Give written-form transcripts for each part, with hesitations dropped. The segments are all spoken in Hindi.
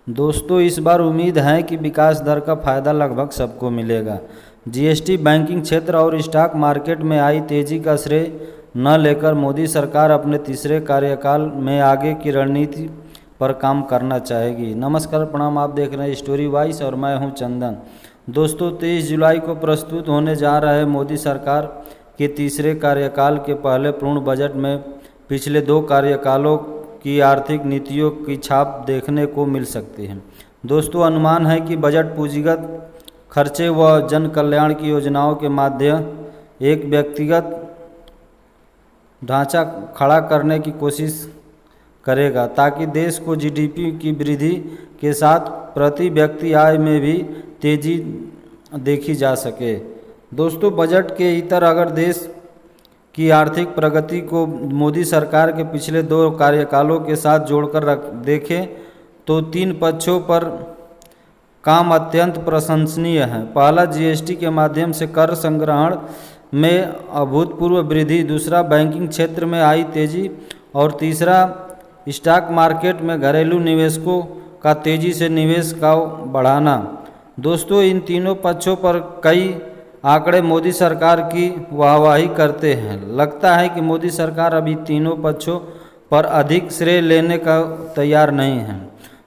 दोस्तों, इस बार उम्मीद है कि विकास दर का फायदा लगभग सबको मिलेगा। जीएसटी, बैंकिंग क्षेत्र और स्टॉक मार्केट में आई तेजी का श्रेय न लेकर मोदी सरकार अपने तीसरे कार्यकाल में आगे की रणनीति पर काम करना चाहेगी। नमस्कार, प्रणाम। आप देख रहे हैं स्टोरी वाइस और मैं हूं चंदन। दोस्तों, 23 जुलाई को प्रस्तुत होने जा रहे मोदी सरकार के तीसरे कार्यकाल के पहले पूर्ण बजट में पिछले 2 कार्यकालों की आर्थिक नीतियों की छाप देखने को मिल सकती है। दोस्तों, अनुमान है कि बजट पूंजीगत खर्चे व जन कल्याण की योजनाओं के माध्यम एक व्यक्तिगत ढांचा खड़ा करने की कोशिश करेगा ताकि देश को जीडीपी की वृद्धि के साथ प्रति व्यक्ति आय में भी तेजी देखी जा सके। दोस्तों, बजट के इतर अगर देश की आर्थिक प्रगति को मोदी सरकार के पिछले 2 कार्यकालों के साथ जोड़कर देखें तो 3 पक्षों पर काम अत्यंत प्रशंसनीय है। पहला, जीएसटी के माध्यम से कर संग्रहण में अभूतपूर्व वृद्धि। दूसरा, बैंकिंग क्षेत्र में आई तेजी। और तीसरा, स्टॉक मार्केट में घरेलू निवेशकों का तेजी से निवेश का बढ़ाना। दोस्तों, इन तीनों पक्षों पर कई आंकड़े मोदी सरकार की वाहवाही करते हैं। लगता है कि मोदी सरकार अभी तीनों पक्षों पर अधिक श्रेय लेने का तैयार नहीं है।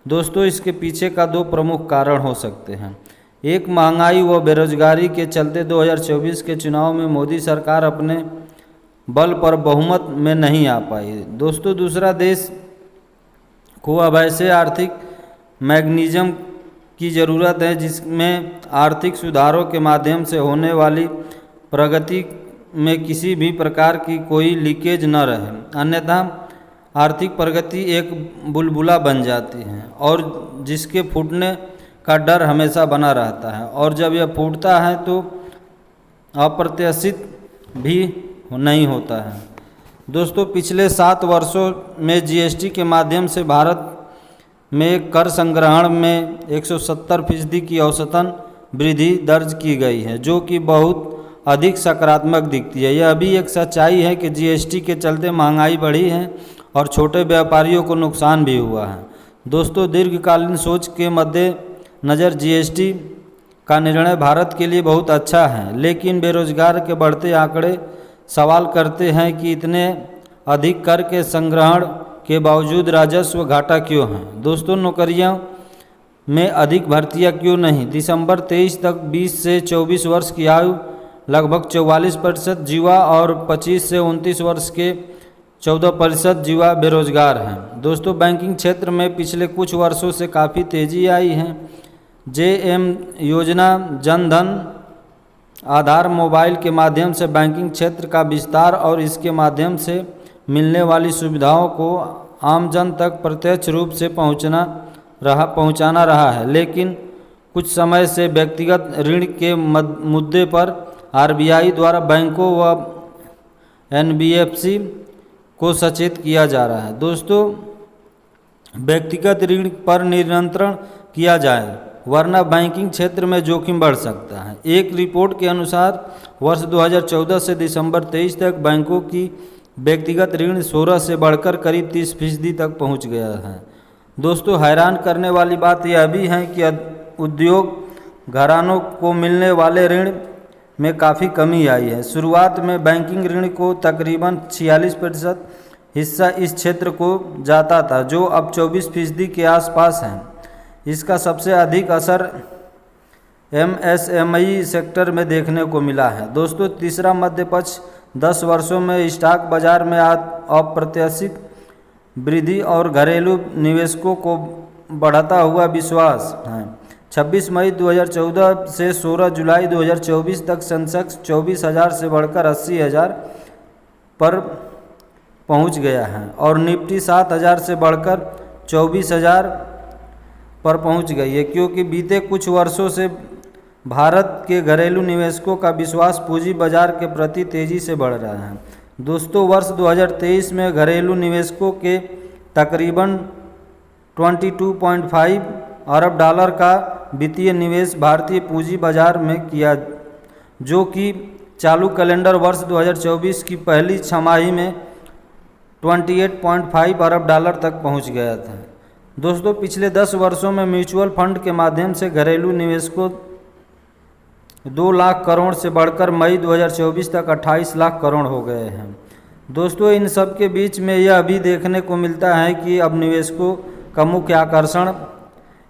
दोस्तों, इसके पीछे का 2 प्रमुख कारण हो सकते हैं। एक, महंगाई व बेरोजगारी के चलते 2024 के चुनाव में मोदी सरकार अपने बल पर बहुमत में नहीं आ पाई। दोस्तों, दूसरा, देश को अब ऐसे आर्थिक मैकेनिज्म की ज़रूरत है जिसमें आर्थिक सुधारों के माध्यम से होने वाली प्रगति में किसी भी प्रकार की कोई लीकेज न रहे, अन्यथा आर्थिक प्रगति एक बुलबुला बन जाती है और जिसके फूटने का डर हमेशा बना रहता है, और जब यह फूटता है तो अप्रत्याशित भी नहीं होता है। दोस्तों, पिछले 7 वर्षों में जीएसटी के माध्यम से भारत में कर संग्रहण में 170% की औसतन वृद्धि दर्ज की गई है, जो कि बहुत अधिक सकारात्मक दिखती है। यह भी एक सच्चाई है कि जीएसटी के चलते महंगाई बढ़ी है और छोटे व्यापारियों को नुकसान भी हुआ है। दोस्तों, दीर्घकालीन सोच के मद्देनज़र जीएसटी का निर्णय भारत के लिए बहुत अच्छा है, लेकिन बेरोजगार के बढ़ते आंकड़े सवाल करते हैं कि इतने अधिक कर के संग्रहण के बावजूद राजस्व घाटा क्यों है। दोस्तों, नौकरियों में अधिक भर्तियां क्यों नहीं। दिसंबर 23 तक 20 से 24 वर्ष की आयु लगभग 44% युवा और 25 से 29 वर्ष के 14% युवा बेरोजगार हैं। दोस्तों, बैंकिंग क्षेत्र में पिछले कुछ वर्षों से काफ़ी तेजी आई है। जेएम योजना, जन धन, आधार, मोबाइल के माध्यम से बैंकिंग क्षेत्र का विस्तार और इसके माध्यम से मिलने वाली सुविधाओं को आमजन तक प्रत्यक्ष रूप से पहुंचाना रहा है, लेकिन कुछ समय से व्यक्तिगत ऋण के मुद्दे पर आरबीआई द्वारा बैंकों व एनबीएफसी को सचेत किया जा रहा है। दोस्तों, व्यक्तिगत ऋण पर नियंत्रण किया जाए, वरना बैंकिंग क्षेत्र में जोखिम बढ़ सकता है। एक रिपोर्ट के अनुसार वर्ष 2014 से दिसंबर 23 तक बैंकों की व्यक्तिगत ऋण 16 से बढ़कर करीब 30% तक पहुंच गया है। दोस्तों, हैरान करने वाली बात यह भी है कि उद्योग घरानों को मिलने वाले ऋण में काफ़ी कमी आई है। शुरुआत में बैंकिंग ऋण को तकरीबन 46% हिस्सा इस क्षेत्र को जाता था, जो अब 24% के आसपास है। इसका सबसे अधिक असर एमएसएमई सेक्टर में देखने को मिला है। दोस्तों, तीसरा, मध्य पक्ष 10 वर्षों में स्टॉक बाजार में अप्रत्याशित वृद्धि और घरेलू निवेशकों को बढ़ता हुआ विश्वास है। 26 मई 2014 से 16 जुलाई 2024 तक सेंसेक्स 24,000 से बढ़कर 80,000 पर पहुंच गया है और निफ्टी 7,000 से बढ़कर 24,000 पर पहुंच गई है, क्योंकि बीते कुछ वर्षों से भारत के घरेलू निवेशकों का विश्वास पूंजी बाजार के प्रति तेजी से बढ़ रहा है। दोस्तों, वर्ष 2023 में घरेलू निवेशकों के तकरीबन 22.5 अरब डॉलर का वित्तीय निवेश भारतीय पूंजी बाजार में किया, जो कि चालू कैलेंडर वर्ष 2024 की पहली छमाही में 28.5 अरब डॉलर तक पहुंच गया था। दोस्तों पिछले 10 वर्षों में म्यूचुअल फंड के माध्यम से घरेलू निवेशकों 2 लाख करोड़ से बढ़कर मई 2024 तक 28 लाख करोड़ हो गए हैं। दोस्तों इन सब के बीच में यह भी देखने को मिलता है कि अब निवेशकों का मुख्य आकर्षण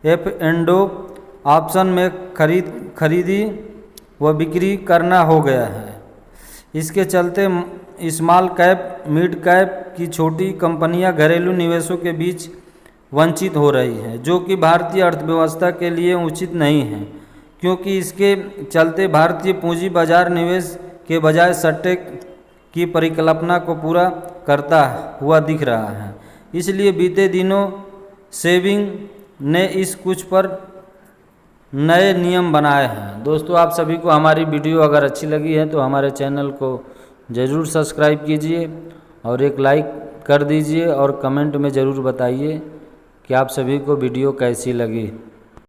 F&O ऑप्शन में खरीदी व बिक्री करना हो गया है। इसके चलते स्मॉल कैप मिड कैप की छोटी कंपनियां घरेलू निवेशों के बीच वंचित हो रही हैं, जो कि भारतीय अर्थव्यवस्था के लिए उचित नहीं है, क्योंकि इसके चलते भारतीय पूंजी बाजार निवेश के बजाय सट्टे की परिकल्पना को पूरा करता हुआ दिख रहा है। इसलिए बीते दिनों सेबी ने इस कुछ पर नए नियम बनाए हैं। दोस्तों आप सभी को हमारी वीडियो अगर अच्छी लगी है तो हमारे चैनल को ज़रूर सब्सक्राइब कीजिए और एक लाइक कर दीजिए और कमेंट में ज़रूर बताइए कि आप सभी को वीडियो कैसी लगी।